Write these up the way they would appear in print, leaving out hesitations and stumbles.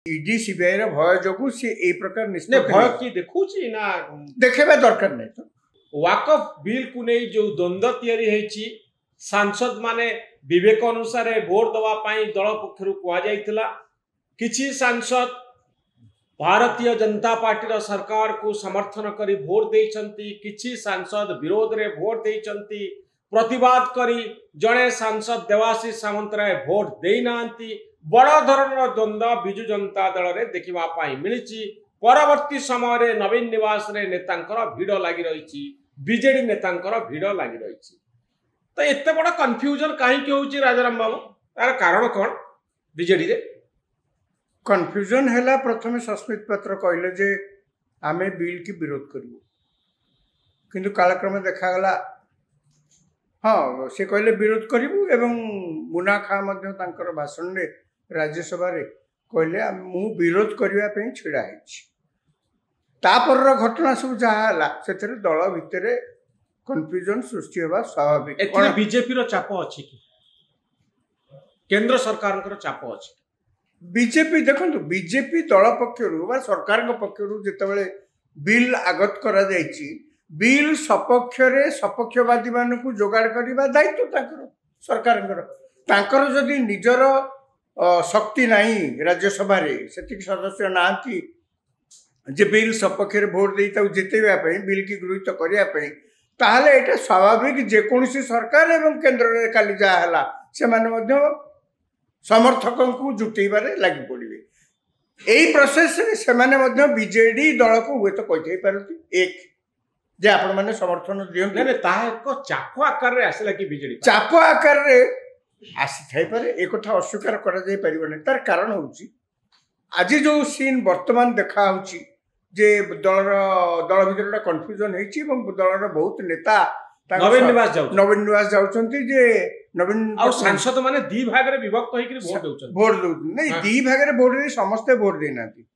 ED CBI रो भय जोगु से ए प्रकार ने निष्पत्ति भय की देखुची ना देखेबा दरकार नहीं तो वाकफ बिल को नहीं जो द्वंद्व तैयारी हेची सांसद माने विवेक अनुसार भोट दवा पाई दल पक्षरु कुआ जाइतिला किछि सांसद भारतीय जनता पार्टी रो सरकार को समर्थन करी भोट देइचंती किछि सांसद विरोध रे भोट देइचंती प्रतिवाद करी जड़े सांसद देवाशीष सामंतराय भोट देई नांती बड़ धरणर द्वंद्व बिजु जनता दल रे देखिबा पाई मिलिची परवर्ती समय रे नवीन निवास रे नेतांकर भिड़ लागि रहिची बीजेडी नेतांकर भिड़ लागि रहिची तो एते बड़ कंफ्यूजन काहे के होची राजाराम बाबू तार कारण कोन बीजेडी रे कन्फ्यूजन हैला प्रथम सस्मित पत्र कहले जे आमे बिल की विरोध करिवो किंतु कालक्रम देखा गला हाँ से कहले विरोध करिवो एवं मुना खा मध्य तांकर भाषण रे राज्यसभा रे कहले मु विरोध करिवा पे छिड़ा हिची तापर घटना सब जहा हला सेथरे दल भितरे कन्फ्यूजन सृष्टि होबा स्वाभाविक एथि बीजेपी रो चाप अछि कि केंद्र सरकार को चाप अछि बीजेपी देखो बीजेपी दल पक्षर सरकार पक्षर जिते बिल आगत करा जायछि बिल सपक्ष सपक्षवादी मान जोगाड़ करने दायित्व सरकार जदि निजर शक्ति नहीं राज्यसभा से सदस्य नांती जे बिल सपक्ष भोट दे जितेबा बिल की गृहीत करने ताहले एटा स्वाभाविक जेकोसी सरकार एवं केंद्र में काली जहाँ से समर्थकों को जुटेबारे लगी पड़े यही प्रोसेस से बीजेडी दल को हुए तो कही पारती एक जे आपण माने समर्थन दियंती ने ता एक चाप आकार रे आसिला कि बीजेडी चाप आकार रे आसी थाई पारे एक कथा अस्वीकार करा जाय परिबने तार कारण होउची आज जो सीन वर्तमान देखा होउची जे दल भीतर कन्फ्यूजन हेची एवं दलर बहुत नेता नवीन निवास जाउछंती जे नवीन और सांसद माने दी भाग रे विभक्त होई कि वोट देउछन वोट दउ नहीं दी भाग रे वोट रे समस्त वोट देनाती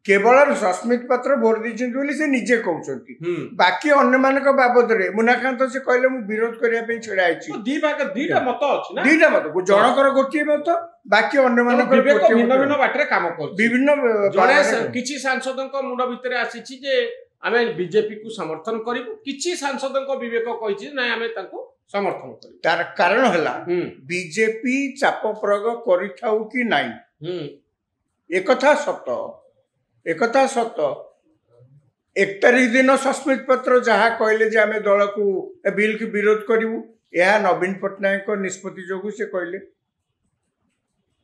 केवल सस्मित पत्र भोट दी बोली से निजे कहते बाकी अन्य मान बाबद में मुनाकांत से कहले मु विरोध करने छिड़ा दीटा मत अच्छी दीटा मत जनकर गोटे मत बाकी अन्य मान भिन्न भिन्न बाटे काम कर विभिन्न किछि सांसदों मुंड भितर आसी जे आमे बीजेपी को समर्थन करिबु किछि सांसदों विवेक कहि ना आमे ताको समर्थन करिबु तार कारण हला बीजेपी चाप प्रयोग करिथाउ कि नाही एकथा सत्य एकथा सत्य 1 तारिख दिन सस्मित पत्र जहाँ कहले जे आमे दल को बिल की विरोध करिवु यह नवीन पट्टनायक निष्पत्ति जोगु से कहले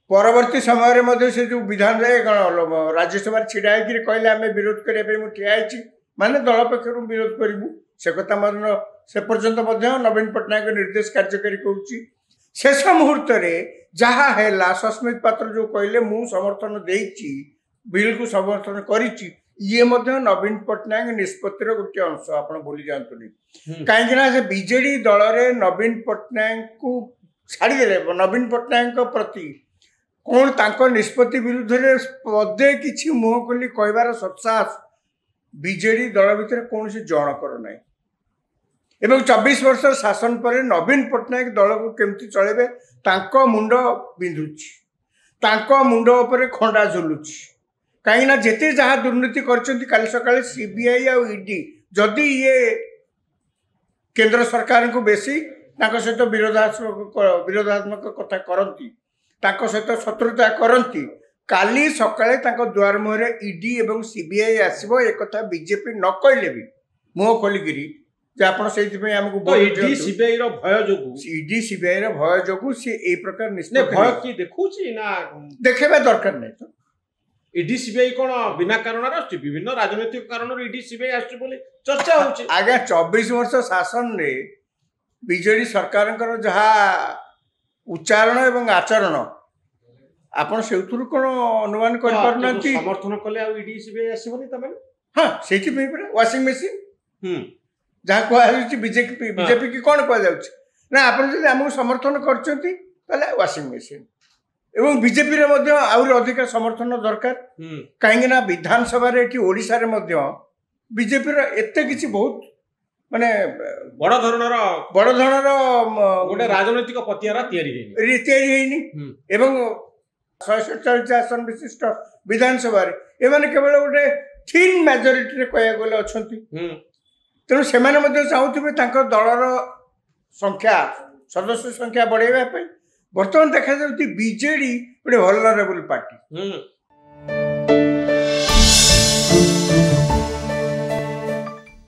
परवर्ती समय रे से जो विधान राज्यसभा छिड़ा है कहले आमे विरोध करने ठिया माने दल पक्षर विरोध करिवु से कथा मन से पर्यंत नवीन पट्टनायक निर्देश कार्यकारी कहूँ शेष मुहूर्त जहाँ है सस्मित पत्र जो कहले मु समर्थन देइछि बिल को समर्थन करिछि ये नवीन पट्टनायक निष्पत्तिर गोटे अंश आप भूली जातुनि कहीं बीजेडी दल रे नवीन पट्टनायक को छाड़ीदे नवीन पट्टनायक प्रति कौन तांको निष्पत्ति विरुद्ध रे पदे किछि मुह खोली कहबार सत्साहस बीजेडी दल भितर कौन से जनकर ना एवं 24 वर्ष शासन पर नवीन पट्टनायक दल को केमती चलेबे तांको मुंड बिंधुछि तांको मुंड उपरे खंडा झुलुछि कहीं जिते जहाँ दुर्नीति कर सका सीबीआई आ ईडी जदि ये केंद्र सरकार को बेसी सहित विरोधात्मक कथा करती सहित शत्रुता करती काली सकाळे द्वार मुहरे ईडी एवं सीबीआई आसो एक बीजेपी न कहले भी मुह खोलिकी ईडी सीबीआई रो भय जोगु सी ए प्रकार भय की देखुची ना देखेबा दरकार नहीं तो ईडी सीबीआई कौन बिना कारण विभिन्न राजनैतिक कारण ईडी सीबीआई आसुची चर्चा होची आगे 24 वर्ष शासन रे बीजेडी सरकार जहाँ उच्चारण एवं आचरण आपण से कौन अनुमान कर समर्थन कले ईडी सीबीआई आसबनी तमे हाँ से वाशिंग मशीन जहाँ कह बीजेपी की कौन कह ना आप आमको समर्थन कर वाशिंग मशीन एवं बीजेपी रे आउर अधिक समर्थन दरकार कहीं विधानसभा ओडिशा रे बीजेपी एते किछि बहुत माने बड़ धरणर गोटे राजनैतिक पतियारा तैयारी एवं 147 आसन विशिष्ट विधानसभा एमाने केवल गोटे थिन मेजोरिटी कहूँ गले अच्छा तेणु से चाहूबे दलर संख्या सदस्य संख्या बढ़ाई बर्तमान देखा बीजेडी गोटे वल्नरेबल पार्टी